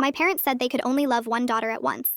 My parents said they could only love one daughter at once.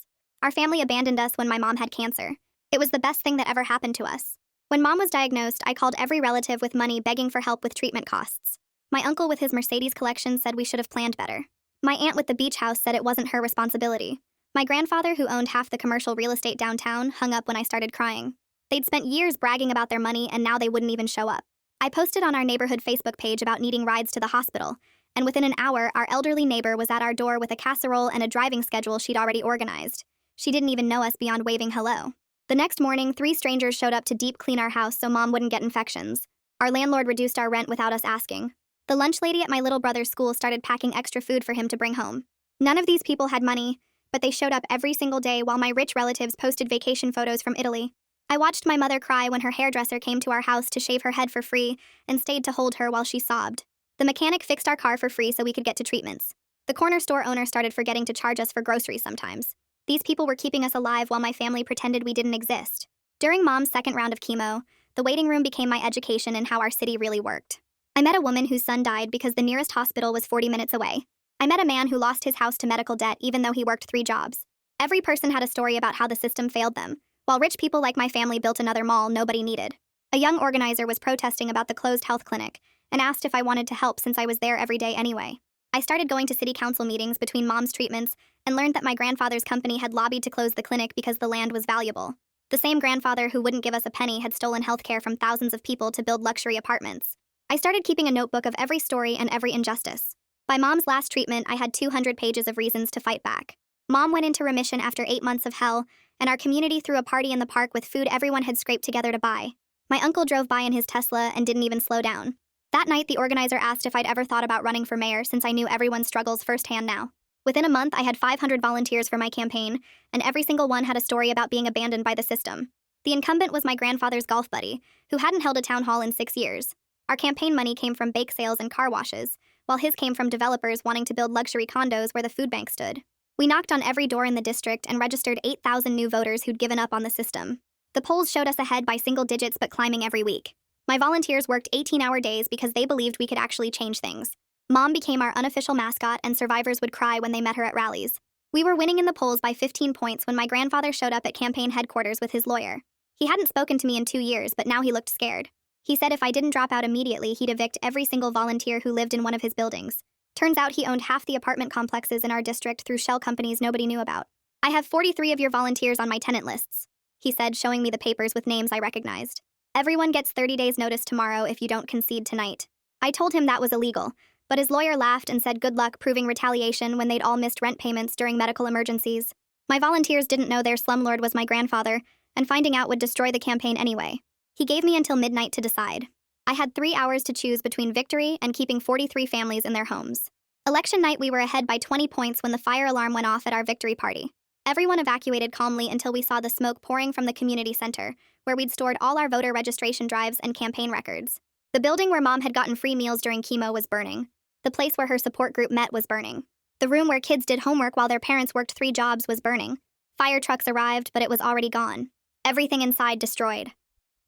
Our family abandoned us when my mom had cancer. It was the best thing that ever happened to us. When mom was diagnosed, I called every relative with money begging for help with treatment costs. My uncle with his Mercedes collection said we should have planned better. My aunt with the beach house said it wasn't her responsibility. My grandfather, who owned half the commercial real estate downtown, hung up when I started crying. They'd spent years bragging about their money and now they wouldn't even show up. I posted on our neighborhood Facebook page about needing rides to the hospital, and within an hour, our elderly neighbor was at our door with a casserole and a driving schedule she'd already organized. She didn't even know us beyond waving hello. The next morning, 3 strangers showed up to deep clean our house so mom wouldn't get infections. Our landlord reduced our rent without us asking. The lunch lady at my little brother's school started packing extra food for him to bring home. None of these people had money, but they showed up every single day while my rich relatives posted vacation photos from Italy. I watched my mother cry when her hairdresser came to our house to shave her head for free and stayed to hold her while she sobbed. The mechanic fixed our car for free so we could get to treatments. The corner store owner started forgetting to charge us for groceries sometimes. These people were keeping us alive while my family pretended we didn't exist. During mom's second round of chemo, the waiting room became my education in how our city really worked. I met a woman whose son died because the nearest hospital was 40 minutes away. I met a man who lost his house to medical debt even though he worked 3 jobs. Every person had a story about how the system failed them, while rich people like my family built another mall nobody needed. A young organizer was protesting about the closed health clinic and asked if I wanted to help since I was there every day anyway. I started going to city council meetings between mom's treatments and learned that my grandfather's company had lobbied to close the clinic because the land was valuable. The same grandfather who wouldn't give us a penny had stolen healthcare from thousands of people to build luxury apartments. I started keeping a notebook of every story and every injustice. By mom's last treatment, I had 200 pages of reasons to fight back. Mom went into remission after 8 months of hell, and our community threw a party in the park with food everyone had scraped together to buy. My uncle drove by in his Tesla and didn't even slow down. That night, the organizer asked if I'd ever thought about running for mayor since I knew everyone's struggles firsthand now. Within a month, I had 500 volunteers for my campaign, and every single one had a story about being abandoned by the system. The incumbent was my grandfather's golf buddy, who hadn't held a town hall in 6 years. Our campaign money came from bake sales and car washes, while his came from developers wanting to build luxury condos where the food bank stood. We knocked on every door in the district and registered 8,000 new voters who'd given up on the system. The polls showed us ahead by single digits but climbing every week. My volunteers worked 18-hour days because they believed we could actually change things. Mom became our unofficial mascot and survivors would cry when they met her at rallies. We were winning in the polls by 15 points when my grandfather showed up at campaign headquarters with his lawyer. He hadn't spoken to me in 2 years, but now he looked scared. He said if I didn't drop out immediately, he'd evict every single volunteer who lived in one of his buildings. Turns out he owned half the apartment complexes in our district through shell companies nobody knew about. I have 43 of your volunteers on my tenant lists, he said, showing me the papers with names I recognized. Everyone gets 30 days notice tomorrow if you don't concede tonight. I told him that was illegal, but his lawyer laughed and said good luck proving retaliation when they'd all missed rent payments during medical emergencies. My volunteers didn't know their slumlord was my grandfather, and finding out would destroy the campaign anyway. He gave me until midnight to decide. I had 3 hours to choose between victory and keeping 43 families in their homes. Election night, we were ahead by 20 points when the fire alarm went off at our victory party. Everyone evacuated calmly until we saw the smoke pouring from the community center, where we'd stored all our voter registration drives and campaign records. The building where Mom had gotten free meals during chemo was burning. The place where her support group met was burning. The room where kids did homework while their parents worked 3 jobs was burning. Fire trucks arrived, but it was already gone. Everything inside destroyed.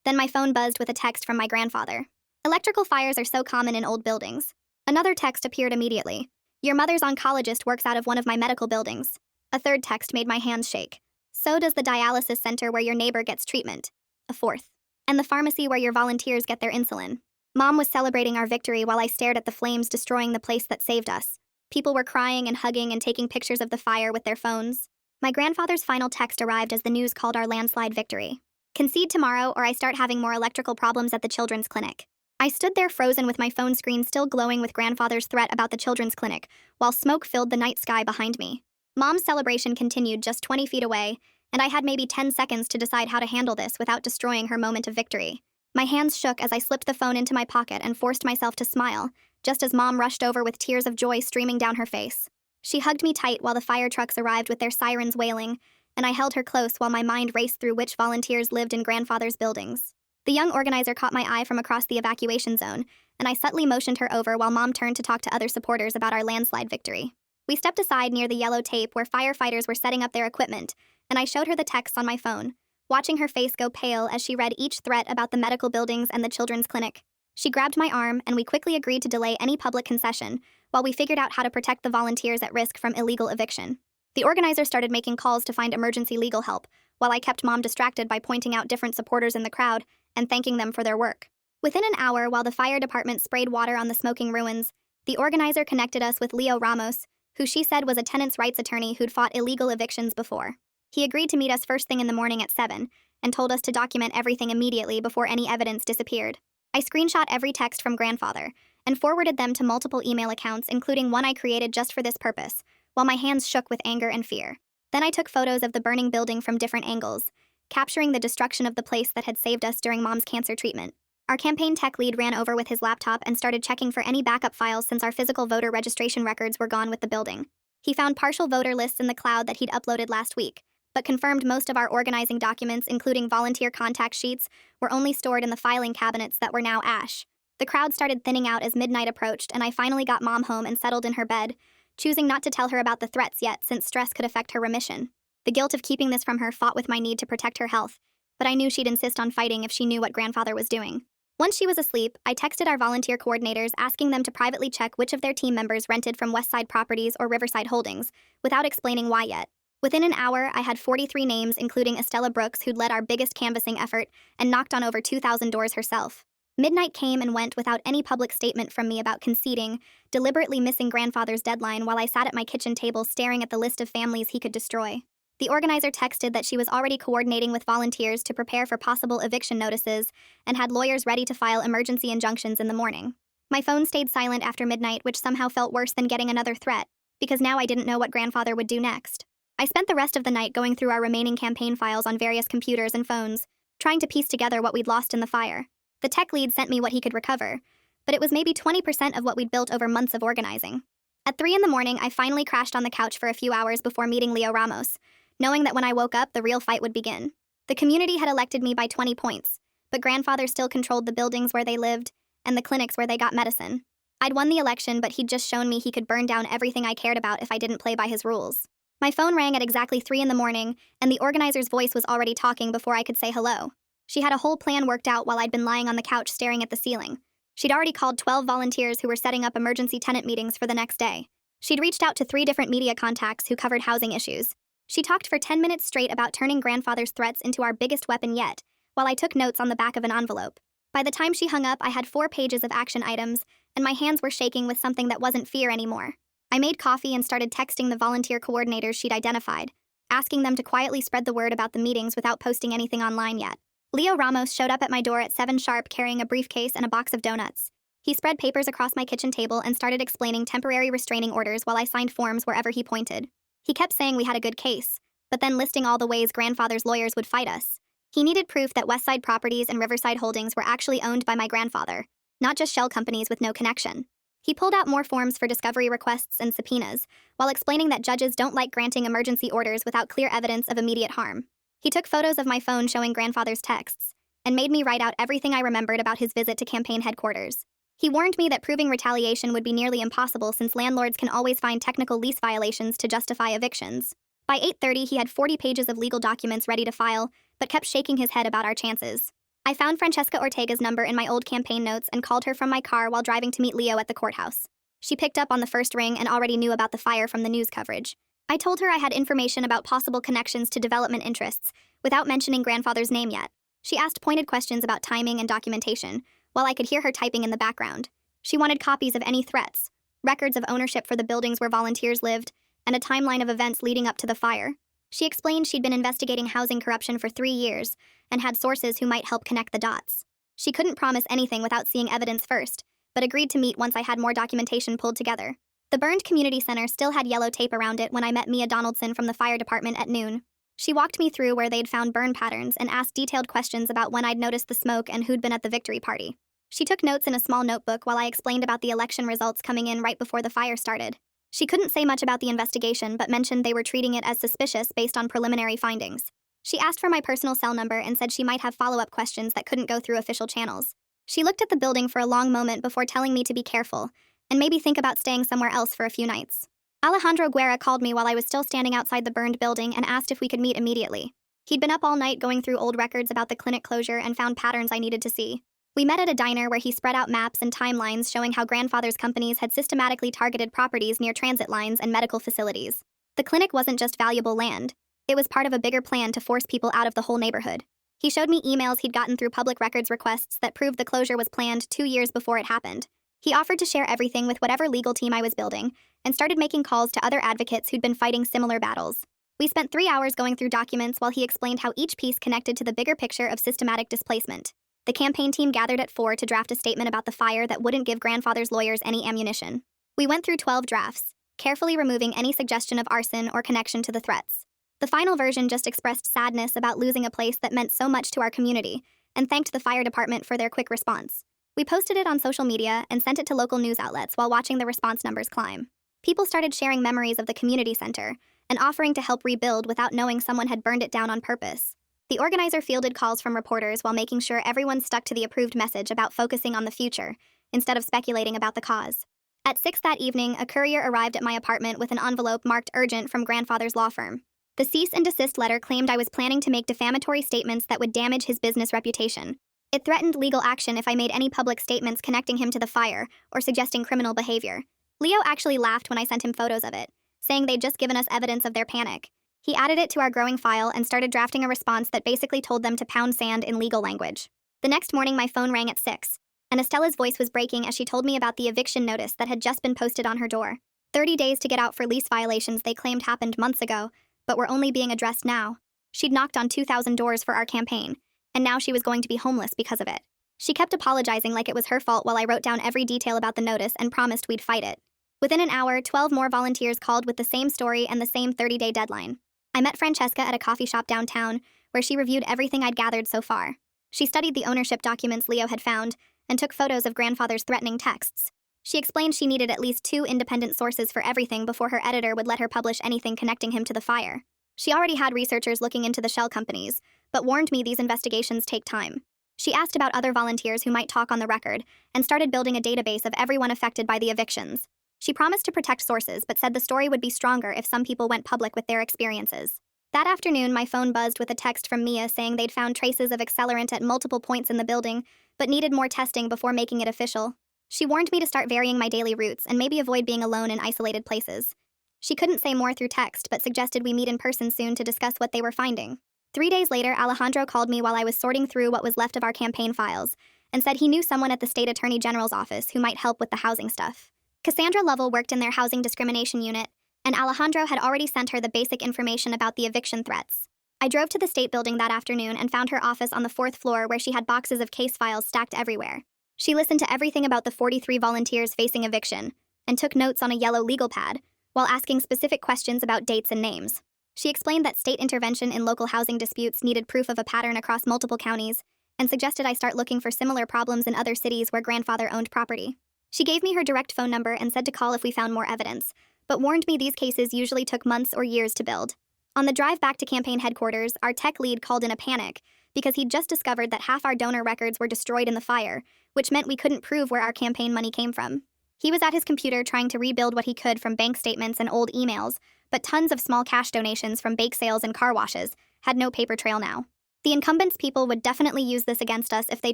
Then my phone buzzed with a text from my grandfather. Electrical fires are so common in old buildings. Another text appeared immediately. Your mother's oncologist works out of one of my medical buildings. A third text made my hands shake. So does the dialysis center where your neighbor gets treatment. A fourth. And the pharmacy where your volunteers get their insulin. Mom was celebrating our victory while I stared at the flames destroying the place that saved us. People were crying and hugging and taking pictures of the fire with their phones. My grandfather's final text arrived as the news called our landslide victory. Concede tomorrow or I start having more electrical problems at the children's clinic. I stood there frozen with my phone screen still glowing with grandfather's threat about the children's clinic, while smoke filled the night sky behind me. Mom's celebration continued just 20 feet away, and I had maybe 10 seconds to decide how to handle this without destroying her moment of victory. My hands shook as I slipped the phone into my pocket and forced myself to smile, just as Mom rushed over with tears of joy streaming down her face. She hugged me tight while the fire trucks arrived with their sirens wailing, and I held her close while my mind raced through which volunteers lived in grandfather's buildings. The young organizer caught my eye from across the evacuation zone, and I subtly motioned her over while Mom turned to talk to other supporters about our landslide victory. We stepped aside near the yellow tape where firefighters were setting up their equipment, and I showed her the texts on my phone, watching her face go pale as she read each threat about the medical buildings and the children's clinic. She grabbed my arm, and we quickly agreed to delay any public concession, while we figured out how to protect the volunteers at risk from illegal eviction. The organizer started making calls to find emergency legal help, while I kept Mom distracted by pointing out different supporters in the crowd and thanking them for their work. Within an hour, while the fire department sprayed water on the smoking ruins, the organizer connected us with Leo Ramos, who she said was a tenants' rights attorney who'd fought illegal evictions before. He agreed to meet us first thing in the morning at 7 and told us to document everything immediately before any evidence disappeared. I screenshot every text from Grandfather and forwarded them to multiple email accounts, including one I created just for this purpose, while my hands shook with anger and fear. Then I took photos of the burning building from different angles, capturing the destruction of the place that had saved us during Mom's cancer treatment. Our campaign tech lead ran over with his laptop and started checking for any backup files since our physical voter registration records were gone with the building. He found partial voter lists in the cloud that he'd uploaded last week, but confirmed most of our organizing documents, including volunteer contact sheets, were only stored in the filing cabinets that were now ash. The crowd started thinning out as midnight approached, and I finally got Mom home and settled in her bed, choosing not to tell her about the threats yet since stress could affect her remission. The guilt of keeping this from her fought with my need to protect her health, but I knew she'd insist on fighting if she knew what Grandfather was doing. Once she was asleep, I texted our volunteer coordinators asking them to privately check which of their team members rented from Westside Properties or Riverside Holdings, without explaining why yet. Within an hour, I had 43 names, including Estella Brooks, who'd led our biggest canvassing effort and knocked on over 2,000 doors herself. Midnight came and went without any public statement from me about conceding, deliberately missing Grandfather's deadline while I sat at my kitchen table staring at the list of families he could destroy. The organizer texted that she was already coordinating with volunteers to prepare for possible eviction notices and had lawyers ready to file emergency injunctions in the morning. My phone stayed silent after midnight, which somehow felt worse than getting another threat, because now I didn't know what Grandfather would do next. I spent the rest of the night going through our remaining campaign files on various computers and phones, trying to piece together what we'd lost in the fire. The tech lead sent me what he could recover, but it was maybe 20% of what we'd built over months of organizing. At 3 in the morning, I finally crashed on the couch for a few hours before meeting Leo Ramos, knowing that when I woke up, the real fight would begin. The community had elected me by 20 points, but Grandfather still controlled the buildings where they lived and the clinics where they got medicine. I'd won the election, but he'd just shown me he could burn down everything I cared about if I didn't play by his rules. My phone rang at exactly 3 in the morning, and the organizer's voice was already talking before I could say hello. She had a whole plan worked out while I'd been lying on the couch staring at the ceiling. She'd already called 12 volunteers who were setting up emergency tenant meetings for the next day. She'd reached out to 3 different media contacts who covered housing issues. She talked for 10 minutes straight about turning Grandfather's threats into our biggest weapon yet, while I took notes on the back of an envelope. By the time she hung up, I had 4 pages of action items, and my hands were shaking with something that wasn't fear anymore. I made coffee and started texting the volunteer coordinators she'd identified, asking them to quietly spread the word about the meetings without posting anything online yet. Leo Ramos showed up at my door at 7 sharp carrying a briefcase and a box of donuts. He spread papers across my kitchen table and started explaining temporary restraining orders while I signed forms wherever he pointed. He kept saying we had a good case, but then listing all the ways Grandfather's lawyers would fight us. He needed proof that Westside Properties and Riverside Holdings were actually owned by my grandfather, not just shell companies with no connection. He pulled out more forms for discovery requests and subpoenas, while explaining that judges don't like granting emergency orders without clear evidence of immediate harm. He took photos of my phone showing Grandfather's texts, and made me write out everything I remembered about his visit to campaign headquarters. He warned me that proving retaliation would be nearly impossible since landlords can always find technical lease violations to justify evictions. By 8:30, he had 40 pages of legal documents ready to file, but kept shaking his head about our chances. I found Francesca Ortega's number in my old campaign notes and called her from my car while driving to meet Leo at the courthouse. She picked up on the first ring and already knew about the fire from the news coverage. I told her I had information about possible connections to development interests, without mentioning Grandfather's name yet. She asked pointed questions about timing and documentation, while I could hear her typing in the background. She wanted copies of any threats, records of ownership for the buildings where volunteers lived, and a timeline of events leading up to the fire. She explained she'd been investigating housing corruption for 3 years and had sources who might help connect the dots. She couldn't promise anything without seeing evidence first, but agreed to meet once I had more documentation pulled together. The burned community center still had yellow tape around it when I met Mia Donaldson from the fire department at noon. She walked me through where they'd found burn patterns and asked detailed questions about when I'd noticed the smoke and who'd been at the victory party. She took notes in a small notebook while I explained about the election results coming in right before the fire started. She couldn't say much about the investigation, but mentioned they were treating it as suspicious based on preliminary findings. She asked for my personal cell number and said she might have follow-up questions that couldn't go through official channels. She looked at the building for a long moment before telling me to be careful, and maybe think about staying somewhere else for a few nights. Alejandro Guerra called me while I was still standing outside the burned building and asked if we could meet immediately. He'd been up all night going through old records about the clinic closure and found patterns I needed to see. We met at a diner where he spread out maps and timelines showing how grandfather's companies had systematically targeted properties near transit lines and medical facilities. The clinic wasn't just valuable land, it was part of a bigger plan to force people out of the whole neighborhood. He showed me emails he'd gotten through public records requests that proved the closure was planned 2 years before it happened. He offered to share everything with whatever legal team I was building, and started making calls to other advocates who'd been fighting similar battles. We spent 3 hours going through documents while he explained how each piece connected to the bigger picture of systematic displacement. The campaign team gathered at 4 to draft a statement about the fire that wouldn't give grandfather's lawyers any ammunition. We went through 12 drafts, carefully removing any suggestion of arson or connection to the threats. The final version just expressed sadness about losing a place that meant so much to our community, and thanked the fire department for their quick response. We posted it on social media and sent it to local news outlets while watching the response numbers climb. People started sharing memories of the community center and offering to help rebuild without knowing someone had burned it down on purpose. The organizer fielded calls from reporters while making sure everyone stuck to the approved message about focusing on the future, instead of speculating about the cause. At 6 that evening, a courier arrived at my apartment with an envelope marked urgent from grandfather's law firm. The cease and desist letter claimed I was planning to make defamatory statements that would damage his business reputation. It threatened legal action if I made any public statements connecting him to the fire or suggesting criminal behavior. Leo actually laughed when I sent him photos of it, saying they'd just given us evidence of their panic. He added it to our growing file and started drafting a response that basically told them to pound sand in legal language. The next morning, my phone rang at 6, and Estella's voice was breaking as she told me about the eviction notice that had just been posted on her door. 30 days to get out for lease violations they claimed happened months ago, but were only being addressed now. She'd knocked on 2,000 doors for our campaign, and now she was going to be homeless because of it. She kept apologizing like it was her fault while I wrote down every detail about the notice and promised we'd fight it. Within an hour, 12 more volunteers called with the same story and the same 30-day deadline. I met Francesca at a coffee shop downtown, where she reviewed everything I'd gathered so far. She studied the ownership documents Leo had found and took photos of grandfather's threatening texts. She explained she needed at least 2 independent sources for everything before her editor would let her publish anything connecting him to the fire. She already had researchers looking into the shell companies, but warned me these investigations take time. She asked about other volunteers who might talk on the record and started building a database of everyone affected by the evictions. She promised to protect sources, but said the story would be stronger if some people went public with their experiences. That afternoon, my phone buzzed with a text from Mia saying they'd found traces of accelerant at multiple points in the building, but needed more testing before making it official. She warned me to start varying my daily routes and maybe avoid being alone in isolated places. She couldn't say more through text, but suggested we meet in person soon to discuss what they were finding. 3 days later, Alejandro called me while I was sorting through what was left of our campaign files, and said he knew someone at the state attorney general's office who might help with the housing stuff. Cassandra Lovell worked in their housing discrimination unit, and Alejandro had already sent her the basic information about the eviction threats. I drove to the state building that afternoon and found her office on the 4th floor where she had boxes of case files stacked everywhere. She listened to everything about the 43 volunteers facing eviction, and took notes on a yellow legal pad, while asking specific questions about dates and names. She explained that state intervention in local housing disputes needed proof of a pattern across multiple counties, and suggested I start looking for similar problems in other cities where grandfather owned property. She gave me her direct phone number and said to call if we found more evidence, but warned me these cases usually took months or years to build. On the drive back to campaign headquarters, our tech lead called in a panic because he'd just discovered that half our donor records were destroyed in the fire, which meant we couldn't prove where our campaign money came from. He was at his computer trying to rebuild what he could from bank statements and old emails, but tons of small cash donations from bake sales and car washes had no paper trail now. The incumbents' people would definitely use this against us if they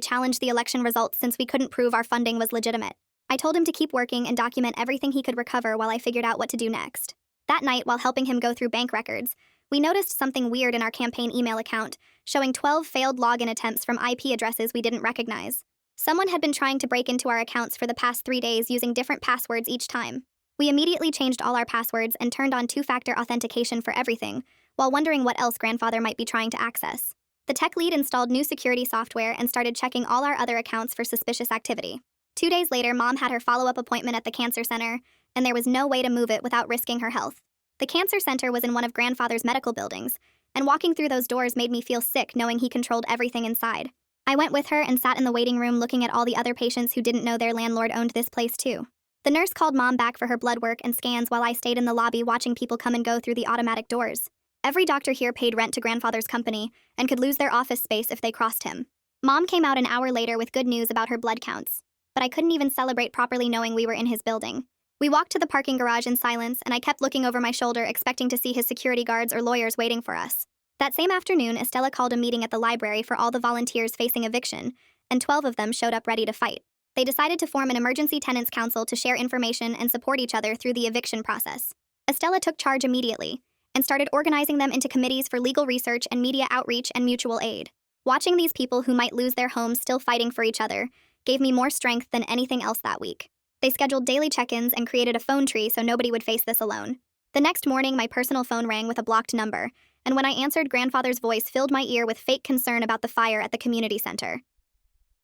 challenged the election results since we couldn't prove our funding was legitimate. I told him to keep working and document everything he could recover while I figured out what to do next. That night, while helping him go through bank records, we noticed something weird in our campaign email account, showing 12 failed login attempts from IP addresses we didn't recognize. Someone had been trying to break into our accounts for the past 3 days using different passwords each time. We immediately changed all our passwords and turned on 2-factor authentication for everything, while wondering what else grandfather might be trying to access. The tech lead installed new security software and started checking all our other accounts for suspicious activity. 2 days later, Mom had her follow-up appointment at the cancer center, and there was no way to move it without risking her health. The cancer center was in one of grandfather's medical buildings, and walking through those doors made me feel sick knowing he controlled everything inside. I went with her and sat in the waiting room looking at all the other patients who didn't know their landlord owned this place too. The nurse called Mom back for her blood work and scans while I stayed in the lobby watching people come and go through the automatic doors. Every doctor here paid rent to grandfather's company and could lose their office space if they crossed him. Mom came out an hour later with good news about her blood counts, but I couldn't even celebrate properly knowing we were in his building. We walked to the parking garage in silence, and I kept looking over my shoulder expecting to see his security guards or lawyers waiting for us. That same afternoon, Estella called a meeting at the library for all the volunteers facing eviction and 12 of them showed up ready to fight. They decided to form an emergency tenants council to share information and support each other through the eviction process. Estella took charge immediately and started organizing them into committees for legal research and media outreach and mutual aid. Watching these people who might lose their homes still fighting for each other gave me more strength than anything else that week. They scheduled daily check-ins and created a phone tree so nobody would face this alone. The next morning, my personal phone rang with a blocked number, and when I answered, grandfather's voice filled my ear with fake concern about the fire at the community center.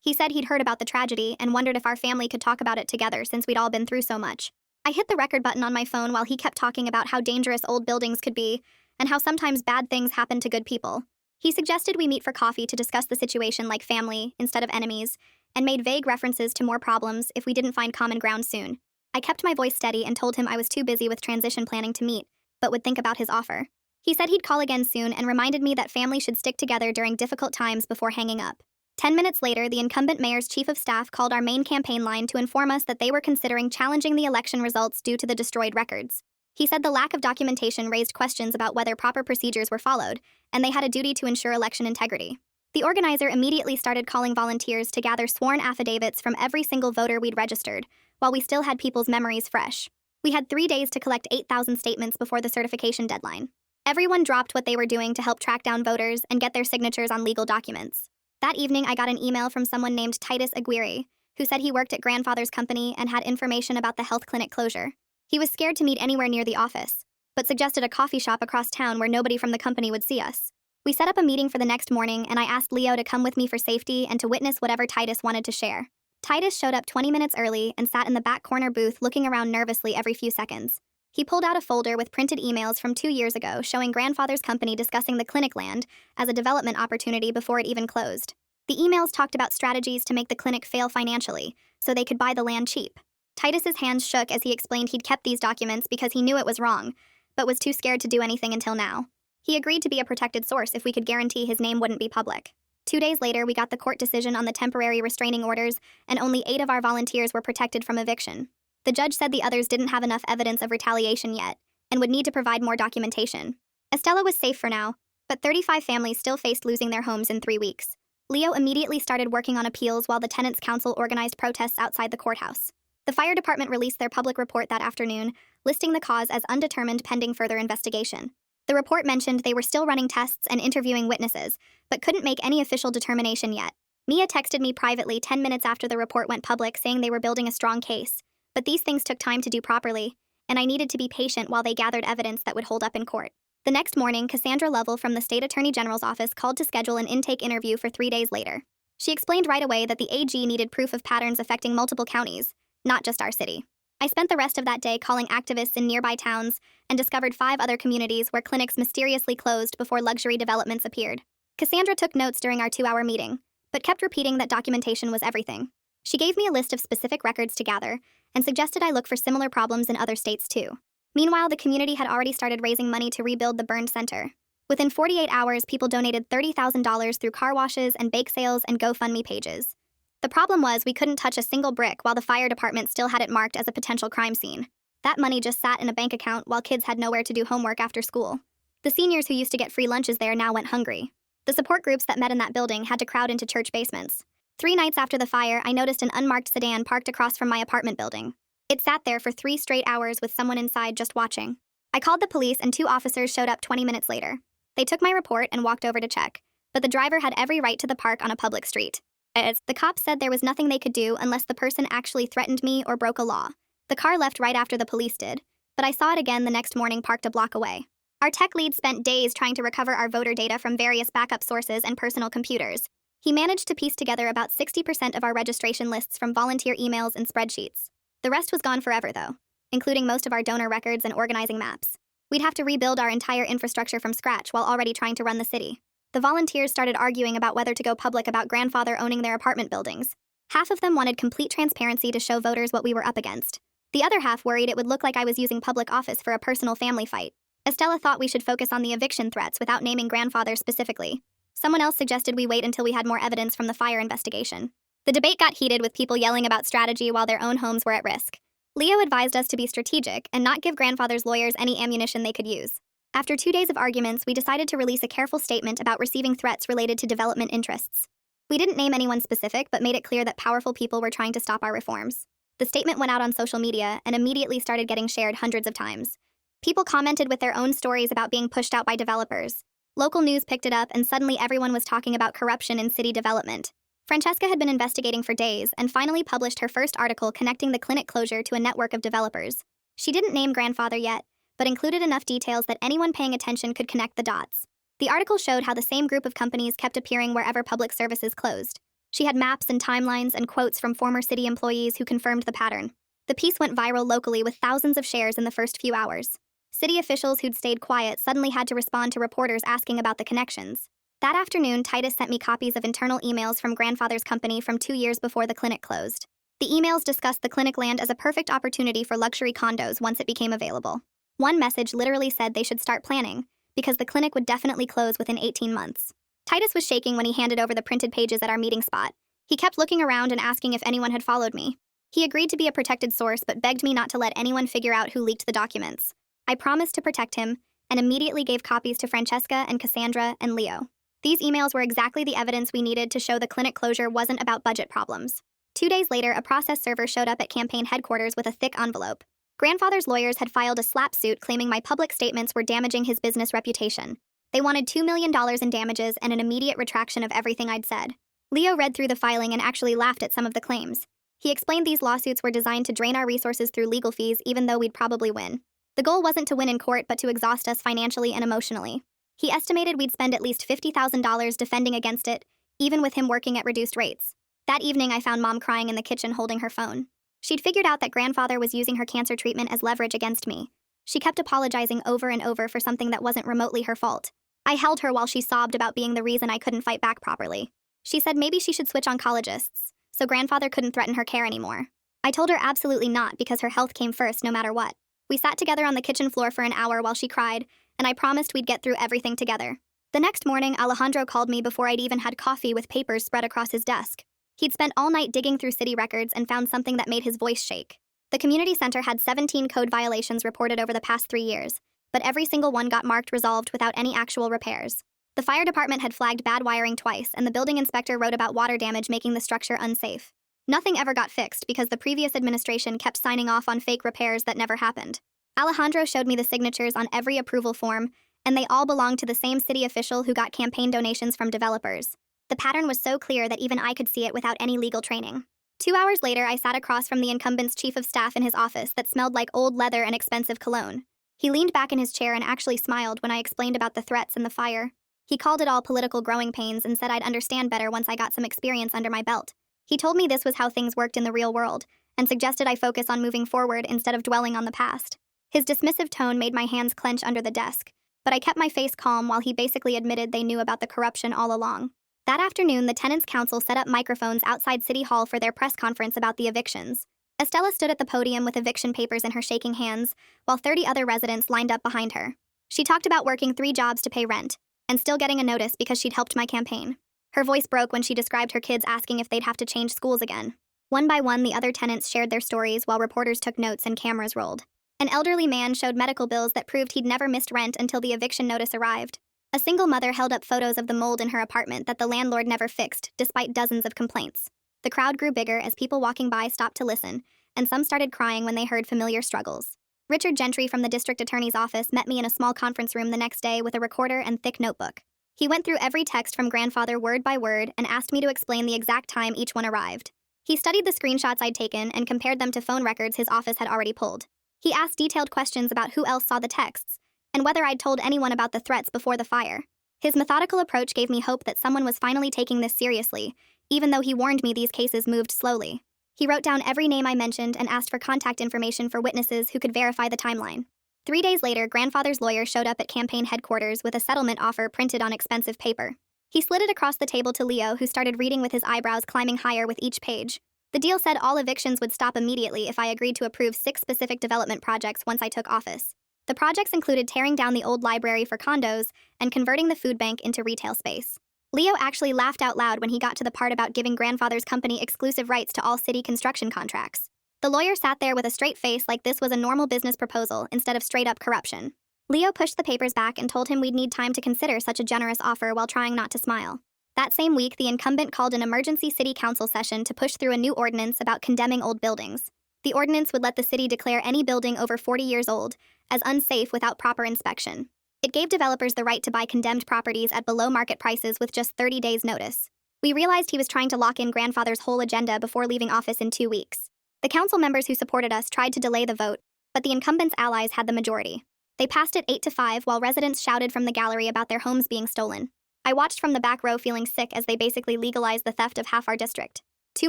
He said he'd heard about the tragedy and wondered if our family could talk about it together since we'd all been through so much. I hit the record button on my phone while he kept talking about how dangerous old buildings could be and how sometimes bad things happen to good people. He suggested we meet for coffee to discuss the situation like family instead of enemies, and made vague references to more problems if we didn't find common ground soon. I kept my voice steady and told him I was too busy with transition planning to meet, but would think about his offer. He said he'd call again soon and reminded me that family should stick together during difficult times before hanging up. 10 minutes later, the incumbent mayor's chief of staff called our main campaign line to inform us that they were considering challenging the election results due to the destroyed records. He said the lack of documentation raised questions about whether proper procedures were followed, and they had a duty to ensure election integrity. The organizer immediately started calling volunteers to gather sworn affidavits from every single voter we'd registered, while we still had people's memories fresh. We had 3 days to collect 8,000 statements before the certification deadline. Everyone dropped what they were doing to help track down voters and get their signatures on legal documents. That evening, I got an email from someone named Titus Aguirre, who said he worked at grandfather's company and had information about the health clinic closure. He was scared to meet anywhere near the office, but suggested a coffee shop across town where nobody from the company would see us. We set up a meeting for the next morning, and I asked Leo to come with me for safety and to witness whatever Titus wanted to share. Titus showed up 20 minutes early and sat in the back corner booth looking around nervously every few seconds. He pulled out a folder with printed emails from 2 years ago showing grandfather's company discussing the clinic land as a development opportunity before it even closed. The emails talked about strategies to make the clinic fail financially so they could buy the land cheap. Titus's hands shook as he explained he'd kept these documents because he knew it was wrong, but was too scared to do anything until now. He agreed to be a protected source if we could guarantee his name wouldn't be public. 2 days later, we got the court decision on the temporary restraining orders, and only 8 of our volunteers were protected from eviction. The judge said the others didn't have enough evidence of retaliation yet, and would need to provide more documentation. Estella was safe for now, but 35 families still faced losing their homes in 3 weeks. Leo immediately started working on appeals while the Tenants Council organized protests outside the courthouse. The fire department released their public report that afternoon, listing the cause as undetermined pending further investigation. The report mentioned they were still running tests and interviewing witnesses, but couldn't make any official determination yet. Mia texted me privately 10 minutes after the report went public saying they were building a strong case, but these things took time to do properly, and I needed to be patient while they gathered evidence that would hold up in court. The next morning, Cassandra Lovell from the State Attorney General's office called to schedule an intake interview for 3 days later. She explained right away that the AG needed proof of patterns affecting multiple counties, not just our city. I spent the rest of that day calling activists in nearby towns and discovered 5 other communities where clinics mysteriously closed before luxury developments appeared. Cassandra took notes during our 2-hour meeting, but kept repeating that documentation was everything. She gave me a list of specific records to gather and suggested I look for similar problems in other states too. Meanwhile, the community had already started raising money to rebuild the burned center. Within 48 hours, people donated $30,000 through car washes and bake sales and GoFundMe pages. The problem was we couldn't touch a single brick while the fire department still had it marked as a potential crime scene. That money just sat in a bank account while kids had nowhere to do homework after school. The seniors who used to get free lunches there now went hungry. The support groups that met in that building had to crowd into church basements. 3 nights after the fire, I noticed an unmarked sedan parked across from my apartment building. It sat there for 3 straight hours with someone inside just watching. I called the police and 2 officers showed up 20 minutes later. They took my report and walked over to check, but the driver had every right to the park on a public street. The cops said there was nothing they could do unless the person actually threatened me or broke a law. The car left right after the police did, but I saw it again the next morning parked a block away. Our tech lead spent days trying to recover our voter data from various backup sources and personal computers. He managed to piece together about 60% of our registration lists from volunteer emails and spreadsheets. The rest was gone forever, though, including most of our donor records and organizing maps. We'd have to rebuild our entire infrastructure from scratch while already trying to run the city. The volunteers started arguing about whether to go public about grandfather owning their apartment buildings. Half of them wanted complete transparency to show voters what we were up against. The other half worried it would look like I was using public office for a personal family fight. Estella thought we should focus on the eviction threats without naming grandfather specifically. Someone else suggested we wait until we had more evidence from the fire investigation. The debate got heated with people yelling about strategy while their own homes were at risk. Leo advised us to be strategic and not give grandfather's lawyers any ammunition they could use. After 2 days of arguments, we decided to release a careful statement about receiving threats related to development interests. We didn't name anyone specific, but made it clear that powerful people were trying to stop our reforms. The statement went out on social media and immediately started getting shared hundreds of times. People commented with their own stories about being pushed out by developers. Local news picked it up, and suddenly everyone was talking about corruption in city development. Francesca had been investigating for days and finally published her first article connecting the clinic closure to a network of developers. She didn't name grandfather yet, but included enough details that anyone paying attention could connect the dots. The article showed how the same group of companies kept appearing wherever public services closed. She had maps and timelines and quotes from former city employees who confirmed the pattern. The piece went viral locally with thousands of shares in the first few hours. City officials who'd stayed quiet suddenly had to respond to reporters asking about the connections. That afternoon, Titus sent me copies of internal emails from grandfather's company from 2 years before the clinic closed. The emails discussed the clinic land as a perfect opportunity for luxury condos once it became available. One message literally said they should start planning, because the clinic would definitely close within 18 months. Titus was shaking when he handed over the printed pages at our meeting spot. He kept looking around and asking if anyone had followed me. He agreed to be a protected source but begged me not to let anyone figure out who leaked the documents. I promised to protect him and immediately gave copies to Francesca and Cassandra and Leo. These emails were exactly the evidence we needed to show the clinic closure wasn't about budget problems. 2 days later, a process server showed up at campaign headquarters with a thick envelope. Grandfather's lawyers had filed a slap suit claiming my public statements were damaging his business reputation. They wanted $2 million in damages and an immediate retraction of everything I'd said. Leo read through the filing and actually laughed at some of the claims. He explained these lawsuits were designed to drain our resources through legal fees even though we'd probably win. The goal wasn't to win in court but to exhaust us financially and emotionally. He estimated we'd spend at least $50,000 defending against it, even with him working at reduced rates. That evening, I found Mom crying in the kitchen holding her phone. She'd figured out that grandfather was using her cancer treatment as leverage against me. She kept apologizing over and over for something that wasn't remotely her fault. I held her while she sobbed about being the reason I couldn't fight back properly. She said maybe she should switch oncologists, so grandfather couldn't threaten her care anymore. I told her absolutely not because her health came first no matter what. We sat together on the kitchen floor for an hour while she cried, and I promised we'd get through everything together. The next morning, Alejandro called me before I'd even had coffee with papers spread across his desk. He'd spent all night digging through city records and found something that made his voice shake. The community center had 17 code violations reported over the past 3 years, but every single one got marked resolved without any actual repairs. The fire department had flagged bad wiring twice, and the building inspector wrote about water damage making the structure unsafe. Nothing ever got fixed because the previous administration kept signing off on fake repairs that never happened. Alejandro showed me the signatures on every approval form, and they all belonged to the same city official who got campaign donations from developers. The pattern was so clear that even I could see it without any legal training. 2 hours later, I sat across from the incumbent's chief of staff in his office that smelled like old leather and expensive cologne. He leaned back in his chair and actually smiled when I explained about the threats and the fire. He called it all political growing pains and said I'd understand better once I got some experience under my belt. He told me this was how things worked in the real world, and suggested I focus on moving forward instead of dwelling on the past. His dismissive tone made my hands clench under the desk, but I kept my face calm while he basically admitted they knew about the corruption all along. That afternoon, the Tenants' Council set up microphones outside City Hall for their press conference about the evictions. Estella stood at the podium with eviction papers in her shaking hands, while 30 other residents lined up behind her. She talked about working 3 jobs to pay rent, and still getting a notice because she'd helped my campaign. Her voice broke when she described her kids asking if they'd have to change schools again. One by one, the other tenants shared their stories while reporters took notes and cameras rolled. An elderly man showed medical bills that proved he'd never missed rent until the eviction notice arrived. A single mother held up photos of the mold in her apartment that the landlord never fixed, despite dozens of complaints. The crowd grew bigger as people walking by stopped to listen, and some started crying when they heard familiar struggles. Richard Gentry from the district attorney's office met me in a small conference room the next day with a recorder and thick notebook. He went through every text from grandfather word by word and asked me to explain the exact time each one arrived. He studied the screenshots I'd taken and compared them to phone records his office had already pulled. He asked detailed questions about who else saw the texts, and whether I'd told anyone about the threats before the fire. His methodical approach gave me hope that someone was finally taking this seriously, even though he warned me these cases moved slowly. He wrote down every name I mentioned and asked for contact information for witnesses who could verify the timeline. 3 days later, grandfather's lawyer showed up at campaign headquarters with a settlement offer printed on expensive paper. He slid it across the table to Leo, who started reading with his eyebrows climbing higher with each page. The deal said all evictions would stop immediately if I agreed to approve 6 specific development projects once I took office. The projects included tearing down the old library for condos and converting the food bank into retail space. Leo actually laughed out loud when he got to the part about giving grandfather's company exclusive rights to all city construction contracts. The lawyer sat there with a straight face like this was a normal business proposal instead of straight-up corruption. Leo pushed the papers back and told him we'd need time to consider such a generous offer while trying not to smile. That same week, the incumbent called an emergency city council session to push through a new ordinance about condemning old buildings. The ordinance would let the city declare any building over 40 years old as unsafe without proper inspection. It gave developers the right to buy condemned properties at below market prices with just 30 days' notice. We realized he was trying to lock in grandfather's whole agenda before leaving office in 2 weeks. The council members who supported us tried to delay the vote, but the incumbent's allies had the majority. They passed it 8-5 while residents shouted from the gallery about their homes being stolen. I watched from the back row feeling sick as they basically legalized the theft of half our district. 2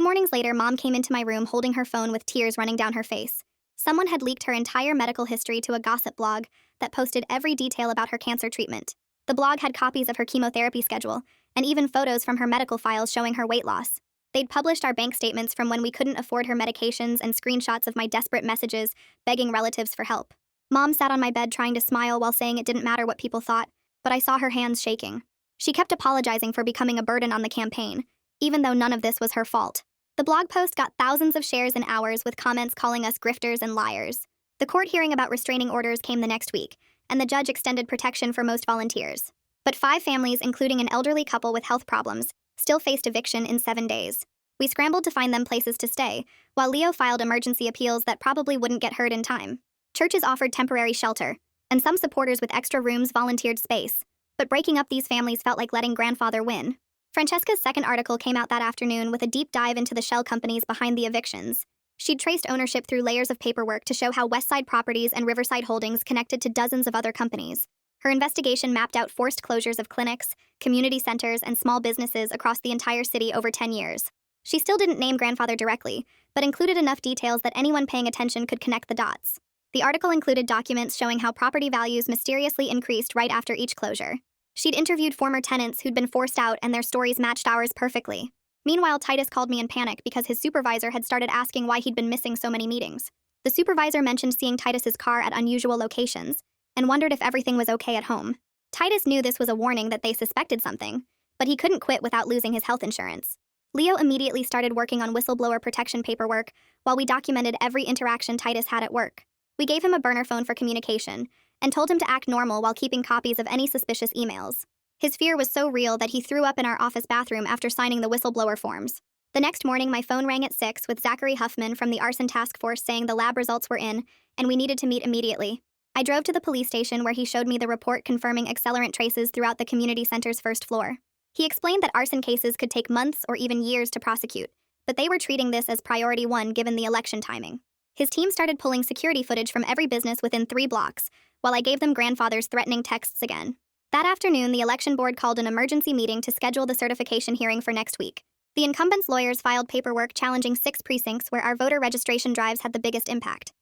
mornings later, Mom came into my room holding her phone with tears running down her face. Someone had leaked her entire medical history to a gossip blog that posted every detail about her cancer treatment. The blog had copies of her chemotherapy schedule, and even photos from her medical files showing her weight loss. They'd published our bank statements from when we couldn't afford her medications and screenshots of my desperate messages begging relatives for help. Mom sat on my bed trying to smile while saying it didn't matter what people thought, but I saw her hands shaking. She kept apologizing for becoming a burden on the campaign, even though none of this was her fault. The blog post got thousands of shares in hours with comments calling us grifters and liars. The court hearing about restraining orders came the next week, and the judge extended protection for most volunteers. But 5 families, including an elderly couple with health problems, still faced eviction in 7 days. We scrambled to find them places to stay, while Leo filed emergency appeals that probably wouldn't get heard in time. Churches offered temporary shelter, and some supporters with extra rooms volunteered space. But breaking up these families felt like letting grandfather win. Francesca's second article came out that afternoon with a deep dive into the shell companies behind the evictions. She'd traced ownership through layers of paperwork to show how Westside Properties and Riverside Holdings connected to dozens of other companies. Her investigation mapped out forced closures of clinics, community centers, and small businesses across the entire city over 10 years. She still didn't name grandfather directly, but included enough details that anyone paying attention could connect the dots. The article included documents showing how property values mysteriously increased right after each closure. She'd interviewed former tenants who'd been forced out, and their stories matched ours perfectly. Meanwhile, Titus called me in panic because his supervisor had started asking why he'd been missing so many meetings. The supervisor mentioned seeing Titus's car at unusual locations and wondered if everything was okay at home. Titus knew this was a warning that they suspected something, but he couldn't quit without losing his health insurance. Leo immediately started working on whistleblower protection paperwork while we documented every interaction Titus had at work. We gave him a burner phone for communication and told him to act normal while keeping copies of any suspicious emails. His fear was so real that he threw up in our office bathroom after signing the whistleblower forms. The next morning, my phone rang at 6 with Zachary Huffman from the arson task force saying the lab results were in and we needed to meet immediately. I drove to the police station where he showed me the report confirming accelerant traces throughout the community center's first floor. He explained that arson cases could take months or even years to prosecute, but they were treating this as priority 1 given the election timing. His team started pulling security footage from every business within 3 blocks, while I gave them grandfather's threatening texts again. That afternoon, the election board called an emergency meeting to schedule the certification hearing for next week. The incumbent's lawyers filed paperwork challenging 6 precincts where our voter registration drives had the biggest impact.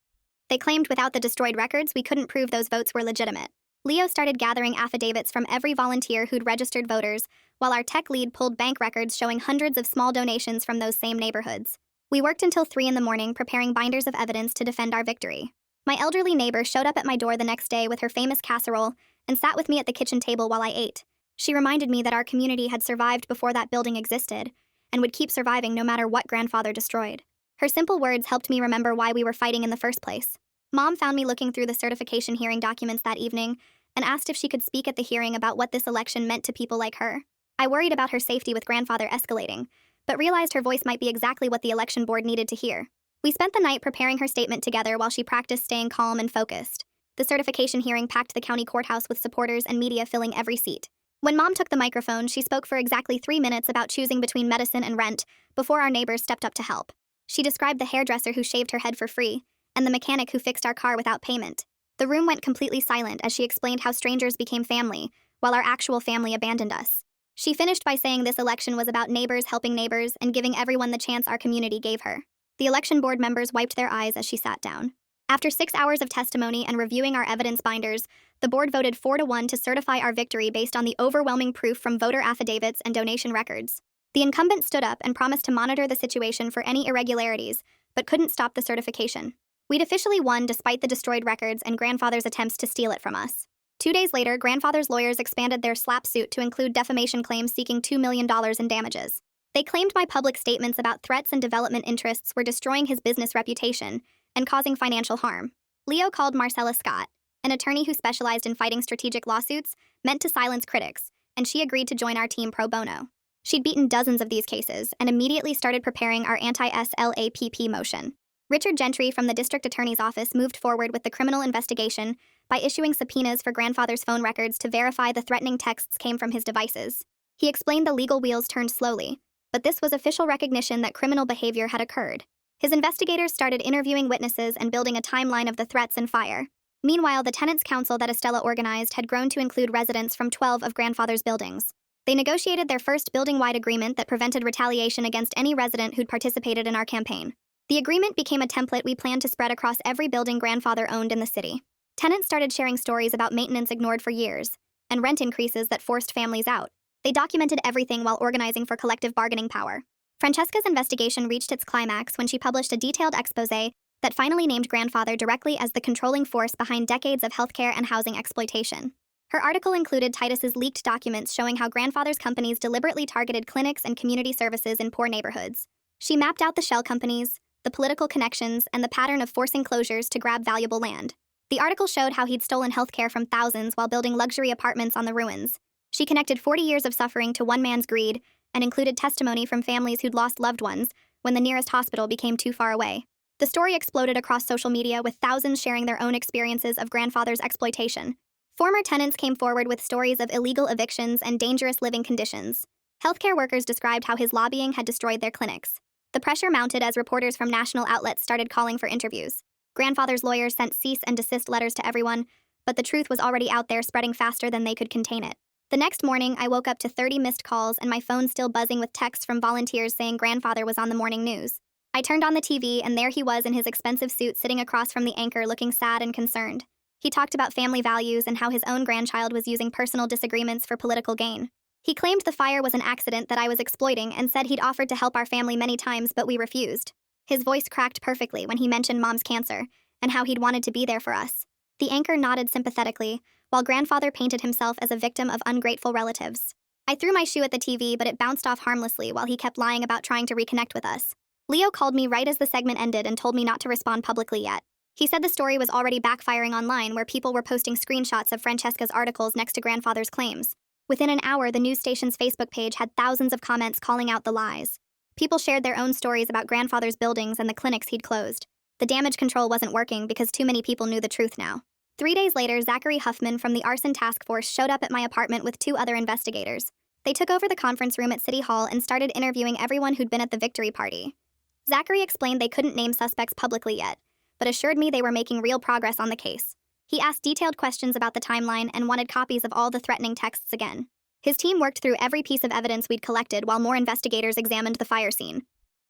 They claimed without the destroyed records, we couldn't prove those votes were legitimate. Leo started gathering affidavits from every volunteer who'd registered voters, while our tech lead pulled bank records showing hundreds of small donations from those same neighborhoods. We worked until 3 in the morning preparing binders of evidence to defend our victory. My elderly neighbor showed up at my door the next day with her famous casserole and sat with me at the kitchen table while I ate. She reminded me that our community had survived before that building existed and would keep surviving no matter what grandfather destroyed. Her simple words helped me remember why we were fighting in the first place. Mom found me looking through the certification hearing documents that evening and asked if she could speak at the hearing about what this election meant to people like her. I worried about her safety with grandfather escalating, but realized her voice might be exactly what the election board needed to hear. We spent the night preparing her statement together while she practiced staying calm and focused. The certification hearing packed the county courthouse with supporters and media filling every seat. When Mom took the microphone, she spoke for exactly 3 minutes about choosing between medicine and rent before our neighbors stepped up to help. She described the hairdresser who shaved her head for free and the mechanic who fixed our car without payment. The room went completely silent as she explained how strangers became family while our actual family abandoned us. She finished by saying this election was about neighbors helping neighbors and giving everyone the chance our community gave her. The election board members wiped their eyes as she sat down. After 6 hours of testimony and reviewing our evidence binders, the board voted 4-1 to certify our victory based on the overwhelming proof from voter affidavits and donation records. The incumbent stood up and promised to monitor the situation for any irregularities, but couldn't stop the certification. We'd officially won despite the destroyed records and grandfather's attempts to steal it from us. 2 days later, grandfather's lawyers expanded their slap suit to include defamation claims seeking $2 million in damages. They claimed my public statements about threats and development interests were destroying his business reputation and causing financial harm. Leo called Marcella Scott, an attorney who specialized in fighting strategic lawsuits meant to silence critics, and she agreed to join our team pro bono. She'd beaten dozens of these cases and immediately started preparing our anti-SLAPP motion. Richard Gentry from the district attorney's office moved forward with the criminal investigation by issuing subpoenas for grandfather's phone records to verify the threatening texts came from his devices. He explained the legal wheels turned slowly, but this was official recognition that criminal behavior had occurred. His investigators started interviewing witnesses and building a timeline of the threats and fire. Meanwhile, the tenants' council that Estella organized had grown to include residents from 12 of grandfather's buildings. They negotiated their first building-wide agreement that prevented retaliation against any resident who'd participated in our campaign. The agreement became a template we planned to spread across every building grandfather owned in the city. Tenants started sharing stories about maintenance ignored for years, and rent increases that forced families out. They documented everything while organizing for collective bargaining power. Francesca's investigation reached its climax when she published a detailed exposé that finally named grandfather directly as the controlling force behind decades of healthcare and housing exploitation. Her article included Titus's leaked documents showing how grandfather's companies deliberately targeted clinics and community services in poor neighborhoods. She mapped out the shell companies, the political connections, and the pattern of forcing closures to grab valuable land. The article showed how he'd stolen healthcare from thousands while building luxury apartments on the ruins. She connected 40 years of suffering to one man's greed and included testimony from families who'd lost loved ones when the nearest hospital became too far away. The story exploded across social media with thousands sharing their own experiences of grandfather's exploitation. Former tenants came forward with stories of illegal evictions and dangerous living conditions. Healthcare workers described how his lobbying had destroyed their clinics. The pressure mounted as reporters from national outlets started calling for interviews. Grandfather's lawyers sent cease and desist letters to everyone, but the truth was already out there, spreading faster than they could contain it. The next morning, I woke up to 30 missed calls and my phone still buzzing with texts from volunteers saying grandfather was on the morning news. I turned on the TV and there he was in his expensive suit sitting across from the anchor looking sad and concerned. He talked about family values and how his own grandchild was using personal disagreements for political gain. He claimed the fire was an accident that I was exploiting and said he'd offered to help our family many times but we refused. His voice cracked perfectly when he mentioned Mom's cancer and how he'd wanted to be there for us. The anchor nodded sympathetically, while grandfather painted himself as a victim of ungrateful relatives. I threw my shoe at the TV but it bounced off harmlessly while he kept lying about trying to reconnect with us. Leo called me right as the segment ended and told me not to respond publicly yet. He said the story was already backfiring online where people were posting screenshots of Francesca's articles next to grandfather's claims. Within an hour, the news station's Facebook page had thousands of comments calling out the lies. People shared their own stories about grandfather's buildings and the clinics he'd closed. The damage control wasn't working because too many people knew the truth now. 3 days later, Zachary Huffman from the arson task force showed up at my apartment with 2 other investigators. They took over the conference room at City Hall and started interviewing everyone who'd been at the victory party. Zachary explained they couldn't name suspects publicly yet, but assured me they were making real progress on the case. He asked detailed questions about the timeline and wanted copies of all the threatening texts again. His team worked through every piece of evidence we'd collected while more investigators examined the fire scene.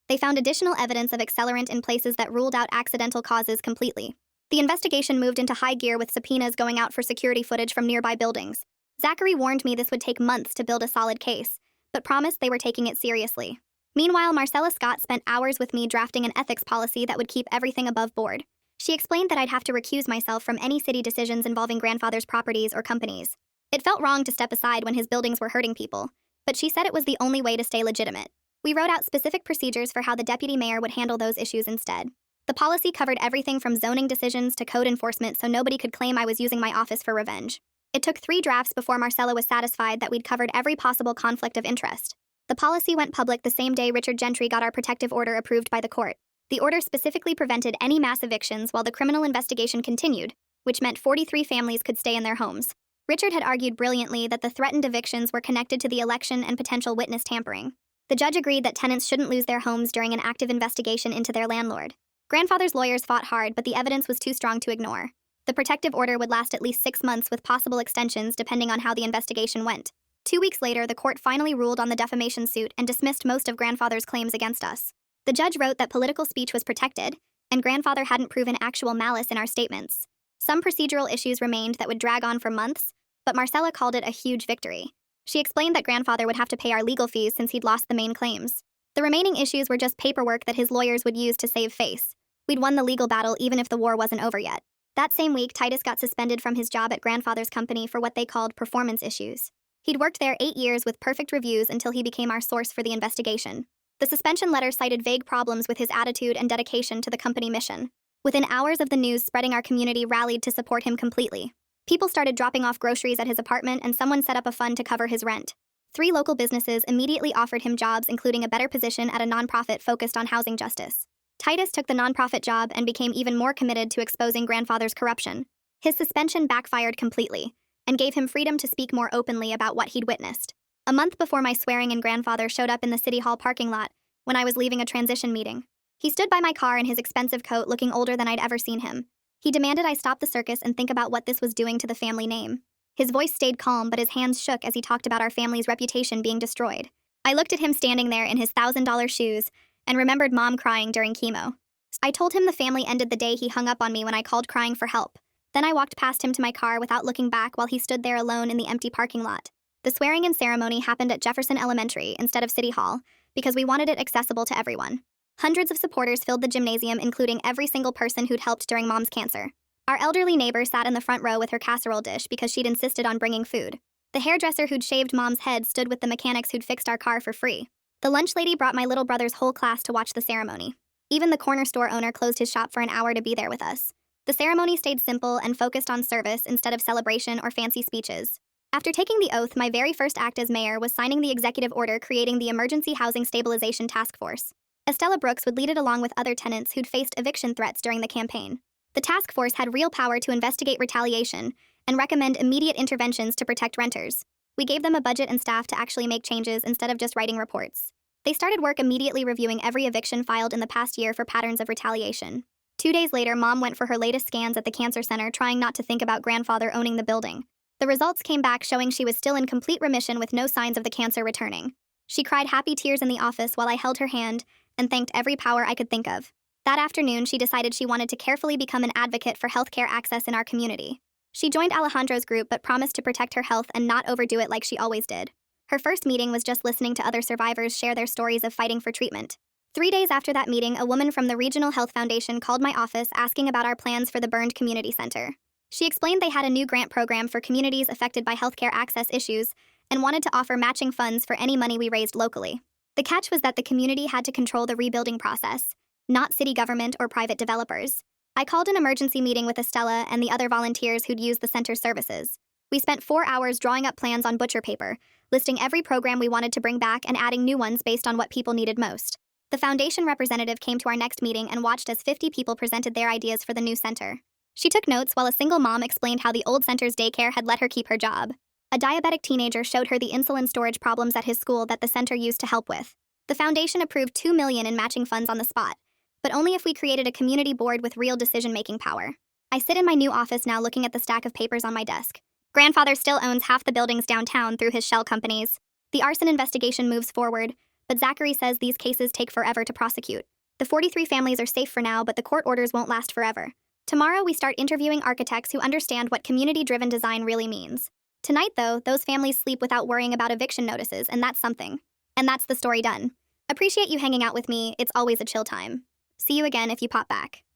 They found additional evidence of accelerant in places that ruled out accidental causes completely. The investigation moved into high gear with subpoenas going out for security footage from nearby buildings. Zachary warned me this would take months to build a solid case, but promised they were taking it seriously. Meanwhile, Marcella Scott spent hours with me drafting an ethics policy that would keep everything above board. She explained that I'd have to recuse myself from any city decisions involving grandfather's properties or companies. It felt wrong to step aside when his buildings were hurting people, but she said it was the only way to stay legitimate. We wrote out specific procedures for how the deputy mayor would handle those issues instead. The policy covered everything from zoning decisions to code enforcement so nobody could claim I was using my office for revenge. It took 3 drafts before Marcella was satisfied that we'd covered every possible conflict of interest. The policy went public the same day Richard Gentry got our protective order approved by the court. The order specifically prevented any mass evictions while the criminal investigation continued, which meant 43 families could stay in their homes. Richard had argued brilliantly that the threatened evictions were connected to the election and potential witness tampering. The judge agreed that tenants shouldn't lose their homes during an active investigation into their landlord. Grandfather's lawyers fought hard, but the evidence was too strong to ignore. The protective order would last at least 6 months with possible extensions depending on how the investigation went. 2 weeks later, the court finally ruled on the defamation suit and dismissed most of grandfather's claims against us. The judge wrote that political speech was protected, and grandfather hadn't proven actual malice in our statements. Some procedural issues remained that would drag on for months, but Marcella called it a huge victory. She explained that grandfather would have to pay our legal fees since he'd lost the main claims. The remaining issues were just paperwork that his lawyers would use to save face. We'd won the legal battle even if the war wasn't over yet. That same week, Titus got suspended from his job at grandfather's company for what they called performance issues. He'd worked there 8 years with perfect reviews until he became our source for the investigation. The suspension letter cited vague problems with his attitude and dedication to the company mission. Within hours of the news spreading, our community rallied to support him completely. People started dropping off groceries at his apartment and someone set up a fund to cover his rent. 3 local businesses immediately offered him jobs, including a better position at a nonprofit focused on housing justice. Titus took the nonprofit job and became even more committed to exposing grandfather's corruption. His suspension backfired completely and gave him freedom to speak more openly about what he'd witnessed. A month before my swearing-in, grandfather showed up in the City Hall parking lot when I was leaving a transition meeting. He stood by my car in his expensive coat, looking older than I'd ever seen him. He demanded I stop the circus and think about what this was doing to the family name. His voice stayed calm, but his hands shook as he talked about our family's reputation being destroyed. I looked at him standing there in his $1,000 shoes and remembered Mom crying during chemo. I told him the family ended the day he hung up on me when I called crying for help. Then I walked past him to my car without looking back while he stood there alone in the empty parking lot. The swearing-in ceremony happened at Jefferson Elementary instead of City Hall because we wanted it accessible to everyone. Hundreds of supporters filled the gymnasium, including every single person who'd helped during Mom's cancer. Our elderly neighbor sat in the front row with her casserole dish because she'd insisted on bringing food. The hairdresser who'd shaved Mom's head stood with the mechanics who'd fixed our car for free. The lunch lady brought my little brother's whole class to watch the ceremony. Even the corner store owner closed his shop for an hour to be there with us. The ceremony stayed simple and focused on service instead of celebration or fancy speeches. After taking the oath, my very first act as mayor was signing the executive order creating the Emergency Housing Stabilization Task Force. Estella Brooks would lead it along with other tenants who'd faced eviction threats during the campaign. The task force had real power to investigate retaliation and recommend immediate interventions to protect renters. We gave them a budget and staff to actually make changes instead of just writing reports. They started work immediately reviewing every eviction filed in the past year for patterns of retaliation. 2 days later, Mom went for her latest scans at the cancer center, trying not to think about grandfather owning the building. The results came back showing she was still in complete remission with no signs of the cancer returning. She cried happy tears in the office while I held her hand and thanked every power I could think of. That afternoon, she decided she wanted to carefully become an advocate for healthcare access in our community. She joined Alejandro's group but promised to protect her health and not overdo it like she always did. Her first meeting was just listening to other survivors share their stories of fighting for treatment. 3 days after that meeting, a woman from the Regional Health Foundation called my office asking about our plans for the burned community center. She explained they had a new grant program for communities affected by healthcare access issues and wanted to offer matching funds for any money we raised locally. The catch was that the community had to control the rebuilding process, not city government or private developers. I called an emergency meeting with Estella and the other volunteers who'd used the center's services. We spent 4 hours drawing up plans on butcher paper, listing every program we wanted to bring back and adding new ones based on what people needed most. The foundation representative came to our next meeting and watched as 50 people presented their ideas for the new center. She took notes while a single mom explained how the old center's daycare had let her keep her job. A diabetic teenager showed her the insulin storage problems at his school that the center used to help with. The foundation approved $2 million in matching funds on the spot, but only if we created a community board with real decision-making power. I sit in my new office now looking at the stack of papers on my desk. Grandfather still owns half the buildings downtown through his shell companies. The arson investigation moves forward, but Zachary says these cases take forever to prosecute. The 43 families are safe for now, but the court orders won't last forever. Tomorrow, we start interviewing architects who understand what community-driven design really means. Tonight, though, those families sleep without worrying about eviction notices, and that's something. And that's the story done. Appreciate you hanging out with me. It's always a chill time. See you again if you pop back.